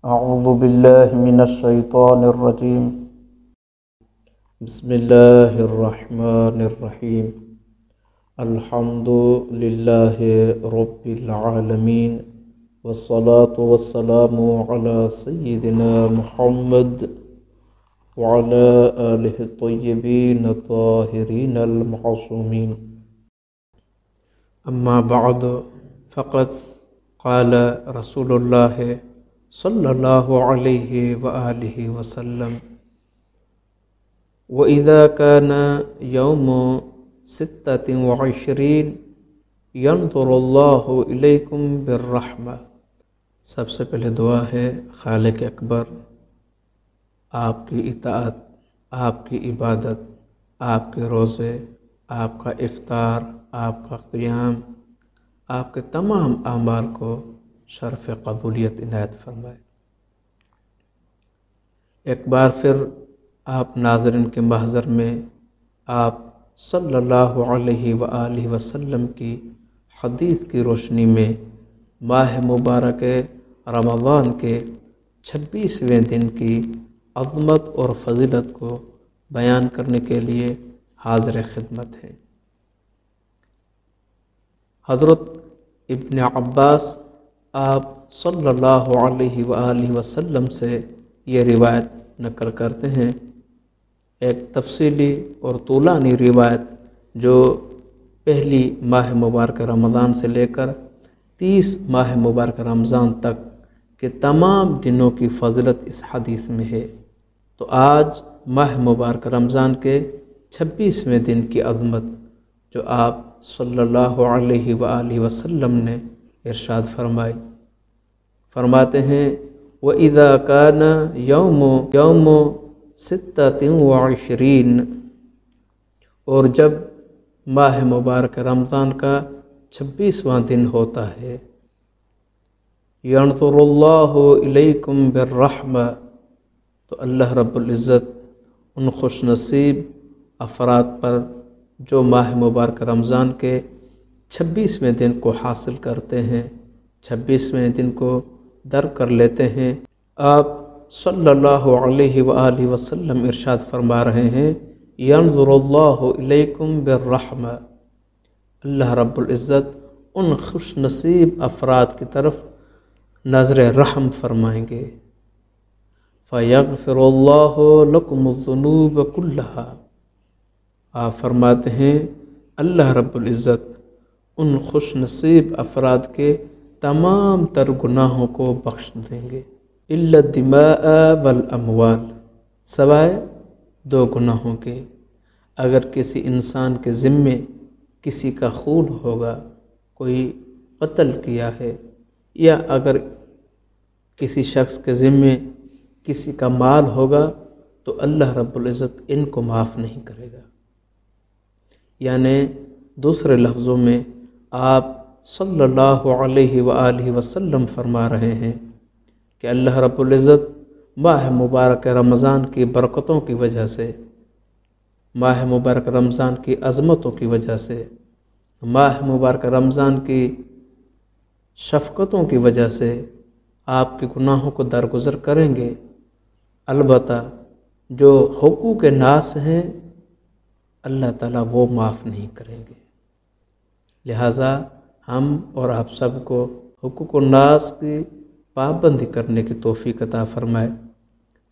أعوذ بالله من الشيطان الرجيم. بسم الله الرحمن الرحيم. الحمد لله رب العالمين، والصلاة والسلام على سيدنا محمد وعلى آله الطيبين الطاهرين المعصومين. أما بعد، فقد قال رسول الله صلی اللہ علیہ وآلہ وسلم: وَإِذَا كَانَ يَوْمُ 26 يَنْظُرُ اللَّهُ إِلَيْكُمْ بِالرَّحْمَةِ۔ سب سے پہلے دعا ہے خالق اکبر آپ کی اطاعت، آپ کی عبادت، آپ کے روزے، آپ کا افطار، آپ کا قیام، آپ کے تمام اعمال کو شرف قبولیت عنایت فرمائے۔ ایک بار پھر آپ ناظرین کے محضر میں آپ صلی اللہ علیہ وآلہ وسلم کی حدیث کی روشنی میں ماہ مبارک رمضان کے 26ویں دن کی عظمت اور فضیلت کو بیان کرنے کے لیے حاضر خدمت ہیں۔ حضرت ابن عباس آپ صلی اللہ علیہ وآلہ وسلم سے یہ روایت نقل کرتے ہیں، ایک تفصیلی اور طولانی روایت جو پہلی ماہ مبارک رمضان سے لے کر 30 ماہ مبارک رمضان تک کے تمام دنوں کی فضیلت اس حدیث میں ہے۔ تو آج ماہ مبارک رمضان کے 26ویں دن کی عظمت جو آپ صلی اللہ علیہ وآلہ وسلم نے ارشاد فرماتے ہیں: وَإِذَا كَانَ يَوْمُ 26 اور جب ماہ مبارک رمضان کا 26واں دن ہوتا ہے، يَنْظُرُ اللَّهُ إِلَيْكُمْ بِالرَّحْمَةِ تو اللہ رب العزت ان خوش نصیب افراد پر جو ماہ مبارک رمضان کے 26ویں دن کو حاصل کرتے ہیں، 26ویں دن کو در کر لیتے ہیں، آپ صلی اللہ علیہ وآلہ وسلم ارشاد فرما رہے ہیں: يَنْظُرُ اللَّهُ إِلَيْكُمْ بِالرَّحْمَةِ اللہ رب العزت ان خوش نصیب افراد کی طرف نظر رحم فرمائیں گے۔ فَيَغْفِرُ اللَّهُ لَكُمُ الذُّنُوبَ كُلَّهَا آپ فرماتے ہیں اللہ رب العزت ان خوش نصیب افراد کے تمام تر گناہوں کو بخش دیں گے، الا الدماء والاموال سوائے 2 گناہوں کے۔ اگر کسی انسان کے ذمے کسی کا خون ہوگا، کوئی قتل کیا ہے، یا اگر کسی شخص کے ذمے کسی کا مال ہوگا تو اللہ رب العزت ان کو معاف نہیں کرے گا۔ یعنی دوسرے لفظوں میں آپ صلی اللہ علیہ وآلہ وسلم فرما رہے ہیں کہ اللہ رب العزت ماہ مبارک رمضان کی برکتوں کی وجہ سے، ماہ مبارک رمضان کی عظمتوں کی وجہ سے، ماہ مبارک رمضان کی شفقتوں کی وجہ سے آپ کے گناہوں کو درگزر کریں گے، البتہ جو حقوق ناس ہیں اللہ تعالیٰ وہ معاف نہیں کریں گے۔ لہٰذا ہم اور آپ سب کو حقوق الناس کی پابندی کرنے کی توفیق عطا فرمائے،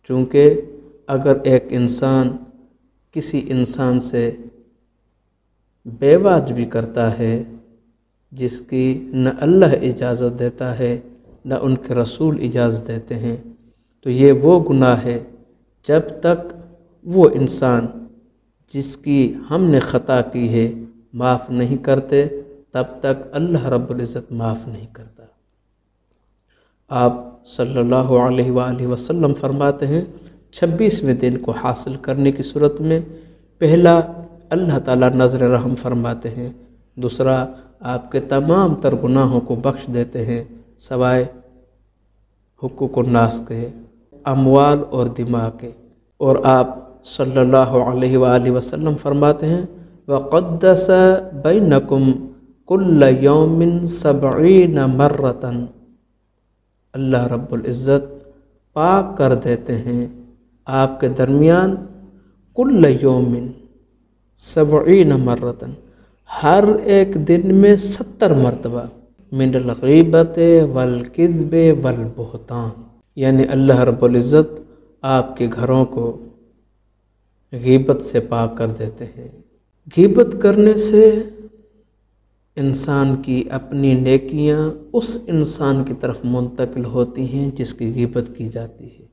چونکہ اگر ایک انسان کسی انسان سے بے واجبی کرتا ہے جس کی نہ اللہ اجازت دیتا ہے نہ ان کے رسول اجازت دیتے ہیں، تو یہ وہ گناہ ہے جب تک وہ انسان جس کی ہم نے خطا کی ہے معاف نہیں کرتے، تب تک اللہ رب العزت معاف نہیں کرتا۔ آپ صلی اللہ علیہ وآلہ وسلم فرماتے ہیں 26ویں دن کو حاصل کرنے کی صورت میں پہلا اللہ تعالیٰ نظر رحم فرماتے ہیں، دوسرا آپ کے تمام تر گناہوں کو بخش دیتے ہیں سوائے حقوق الناس کے، اموال اور دماء کے، اور آپ صلی اللہ علیہ وآلہ وسلم فرماتے ہیں وَقَدَّسَ بَيْنَكُمْ كُلَّ يَوْمٍ 70 مرتن اللہ رب العزت پاک کر دیتے ہیں آپ کے درمیان کل یومن 70 مرتن، ہر ایک دن میں 70 مرتبہ، من الغیبت والکذب والبہتان، یعنی اللہ رب العزت آپ کے گھروں کو غیبت سے پاک کر دیتے ہیں۔ غیبت کرنے سے انسان کی اپنی نیکیاں اس انسان کی طرف منتقل ہوتی ہیں جس کی غیبت کی جاتی ہے،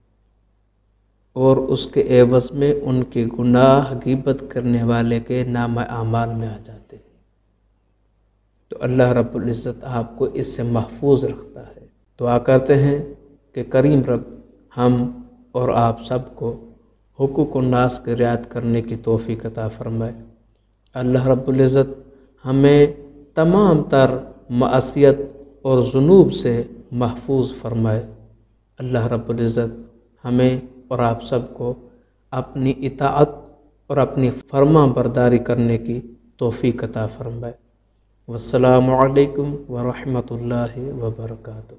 اور اس کے عوض میں ان کے گناہ غیبت کرنے والے کے نامہ اعمال میں آ جاتے ہیں۔ تو اللہ رب العزت آپ کو اس سے محفوظ رکھتا ہے۔ دعا کرتے ہیں کہ کریم رب ہم اور آپ سب کو حقوق الناس کی رعایت کرنے کی توفیق عطا فرمائے۔ اللہ رب العزت ہمیں تمام تر معصیت اور ذنوب سے محفوظ فرمائے۔ اللہ رب العزت ہمیں اور آپ سب کو اپنی اطاعت اور اپنی فرما برداری کرنے کی توفیق عطا فرمائے۔ والسلام علیکم ورحمۃ اللہ وبرکاتہ۔